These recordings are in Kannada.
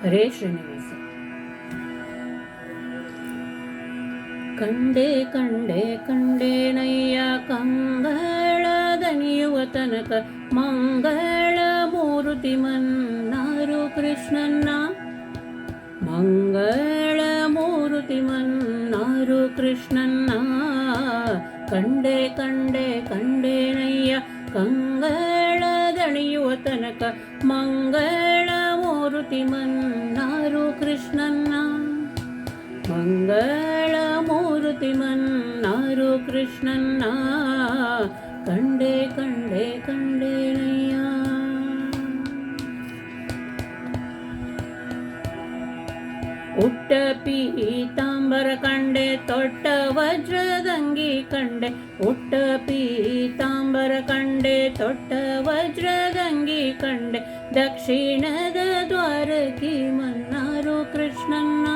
ಹರೇ ಶ್ರೀನಿವಾಸ. ಕಂಡೆ ಕಂಡೆ ಕಂಡೇನಯ್ಯ ಕಂಗಳ ದಣಿಯುವ ತನಕ ಮಂಗಳ ಮೂರುತಿ ಮನ್ನಾರು ಕೃಷ್ಣನ್ನ. ಮಂಗಳ ಮೂರುತಿ ಮನ್ನಾರು ಕೃಷ್ಣನ್ನ. ಕಂಡೆ ಕಂಡೆ ಕಂಡೇನಯ್ಯ ಕಂಗಳ ದಣಿಯುವ ತನಕ ಮಂಗಳ ಮೂರುತಿ ಮನ್ನಾರು ಕೃಷ್ಣನ್ನ. ಮಂಗಳ ಮೂರುತಿ ಮನ್ನಾರು ಕೃಷ್ಣನ್ನ. ಕಂಡೆ ಕಂಡೆ ಕಂಡೇನಯ್ಯ. ಉಟ್ಟ ಪೀತಾಂಬರ ಕಂಡೆ ತೊಟ್ಟ ವಜ್ರದಂಗಿ ಕಂಡೆ. ಉಟ್ಟ ಪೀತಾಂಬರ ಕಂಡೆ ತೊಟ್ಟ ವಜ್ರದಂಗಿ ಕಂಡೆ. ದಕ್ಷಿಣದ ದ್ವಾರಕಿ ಮನ್ನಾರು ಕೃಷ್ಣನ್ನ.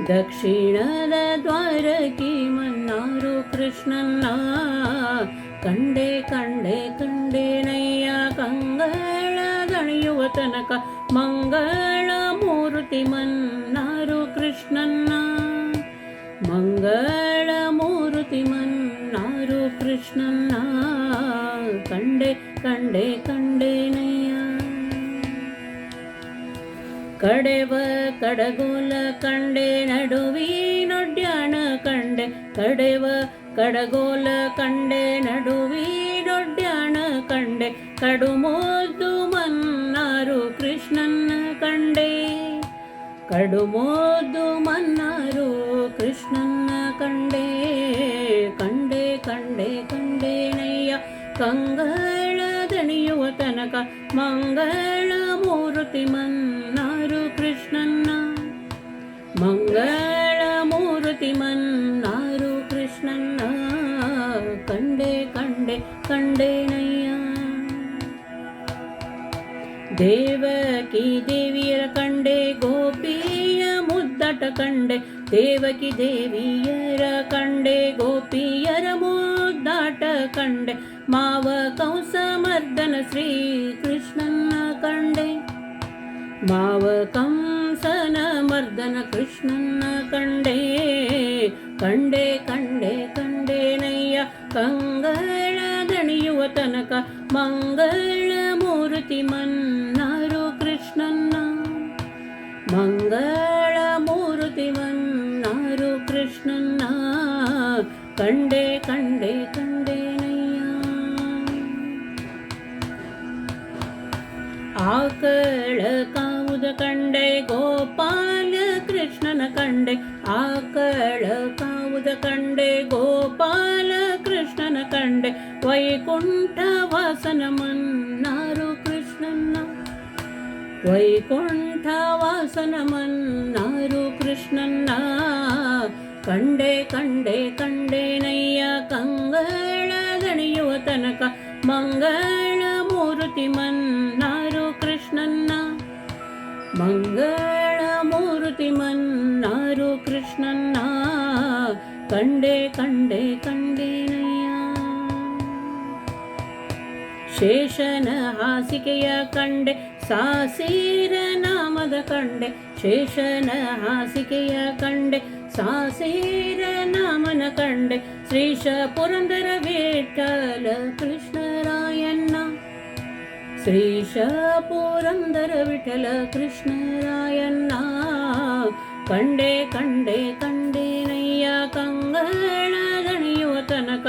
ದಕ್ಷಿಣದ ದ್ವಾರಕಿ ಮನ್ನಾರು ಕೃಷ್ಣನ್ನ. ಕಂಡೆ ಕಂಡೆ ಕಂಡೇನಯ್ಯ ಕಂಗಳ ದಣಿಯುವ ತನಕ ಮಂಗಳ ಮೂರುತಿ ಮನ್ನಾರು ಕೃಷ್ಣನ್ನ. ಮಂಗಳ ಮೂರುತಿ ಮನ್ನಾರು ಕೃಷ್ಣನ್ನ. ಕಂಡೆ ಕಂಡೆ ಕಂಡೇನಯ್ಯ. ಕಡೆವ ಕಡಗೋಲ ಕಂಡೆ ನಡುವಿನೊಡ್ಯಾಣ ಕಂಡೆ. ಕಡೆವ ಕಡಗೋಲ ಕಂಡೆ ನಡುವಿನೊಡ್ಯಾಣ ಕಂಡೆ. ಕಡುಮೋದು ಮನ್ನಾರು ಕೃಷ್ಣನ್ನ ಕಂಡೆ. ಕಡುಮೋದು ಮನ್ನಾರು ಕೃಷ್ಣನ್ನ ಕಂಡೆ. ಕಂಡೆ ಕಂಡೆ ಕಂಡೇನಯ್ಯ ಕಂಗಳ ದಣಿಯುವ ತನಕ ಮಂಗಳ ಮೂರುತಿ ಮನ್ನಾರು ಕೃಷ್ಣನ್ನ. ಮಂಗಳ ಮೂರುತಿ ಮನ್ನಾರು ಕೃಷ್ಣನ್ನ. ಕಂಡೆ ಕಂಡೆ ಕಂಡೇನಯ್ಯ. ದೇವಕಿ ದೇವಿಯರ ಕಂಡೆ ಗೋಪಿಯ ಮುದ್ದಾಟ ಕಂಡೆ. ದೇವಕಿ ದೇವಿಯರ ಕಂಡೆ ಗೋಪಿಯರ ಮುದ್ದಾಟ ಕಂಡೆ. ಮಾವ ಕಂಸ ಮರ್ದನ ಶ್ರೀ ಕೃಷ್ಣನ್ನ ಕಂಡೆ. ಮಾವ ಕಂಸನ ಮರ್ದನ ಕೃಷ್ಣನ್ನ ಕಂಡೆ. ಕಂಡೆ ಕಂಡೆ ಕಂಡೇನಯ್ಯ ಕಂಗಳ ದಣಿಯುವ ತನಕ ಮಂಗಳ ಮೂರುತಿ ಮನ್ನಾರು ಕೃಷ್ಣನ್ನ. ಮಂಗಳ ಮೂರುತಿ ಮನ್ನಾರು ಕೃಷ್ಣನ್ನ. ಕಂಡೆ ಕಂಡೆ ಕಂಡೇನಯ್ಯ. ಆಕಳ ಕಾವುದ ಕಂಡೆ ಗೋಪಾಲ ಕೃಷ್ಣನ ಕಂಡೆ. ಆಕಳ ಕಾವುದ ಕಂಡೆ ಗೋಪಾಲ ಕೃಷ್ಣನ ಕಂಡೆ. ವೈಕುಂಠ ವಾಸನ ಮನ್ನಾರು ಕೃಷ್ಣನ್ನ. ವೈಕುಂಠ ವಾಸನ ಮನ್ನಾರು ಕೃಷ್ಣನ್ನ. ಕಂಡೆ ಕಂಡೆ ಕಂಡೇನಯ್ಯ ಕಂಗಳ ದಣಿಯುವ ತನಕ ಮಂಗಳ ಮೂರುತಿ ಮನ್ನಾರು ಕೃಷ್ಣನ್ನ. ಮಂಗಳ ಮೂರುತಿ ಮನ್ನಾರು ಕೃಷ್ಣನ್ನ. ಕಂಡೆ ಕಂಡೆ ಕಂಡೇನಯ್ಯ. ಶೇಷನ ಹಾಸಿಗೆಯ ಕಂಡೆ ಸಾಸೀರ ನಾಮದ ಕಂಡೆ. ಶೇಷನ ಹಾಸಿಗೆಯ ಕಂಡೆ ಸಾಸೀರ ನಾಮನ ಕಂಡೆ. ಶ್ರೀಶ ಪುರಂದರ ವಿಠಲ ಕೃಷ್ಣರಾಯಣ್ಣ. ಶ್ರೀಶ ಪುರಂದರ ವಿಠಲ ಕೃಷ್ಣರಾಯಣ್ಣ. ಕಂಡೆ ಕಂಡೆ ಕಂಡೇನಯ್ಯ ಕಂಗಳ ದಣಿಯುವ ತನಕ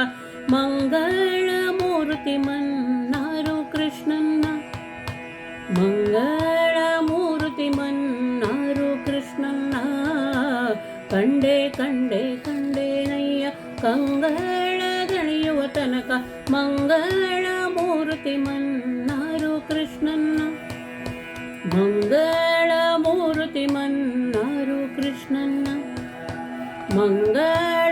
ಮಂಗಳ ಮೂರುತಿ ಮನ್ನಾರು ಕೃಷ್ಣನ್ನ. ಮಂಗಳ ಮೂರುತಿ ಮನ್ನಾರು ಕೃಷ್ಣನ್ನ. ಕಂಡೆ ಕಂಡೆ ಕಂಡೇನಯ್ಯ ಕಂಗಳ ದಣಿಯುವ ತನಕ ಮಂಗಳ ಮೂರುತಿ ಮನ್ನಾರು ಕೃಷ್ಣನ್ನ. ಮಂಗಳ ಮೂರುತಿ ಮನ್ನಾರು ಕೃಷ್ಣನ್ನ. ಮಂಗಳ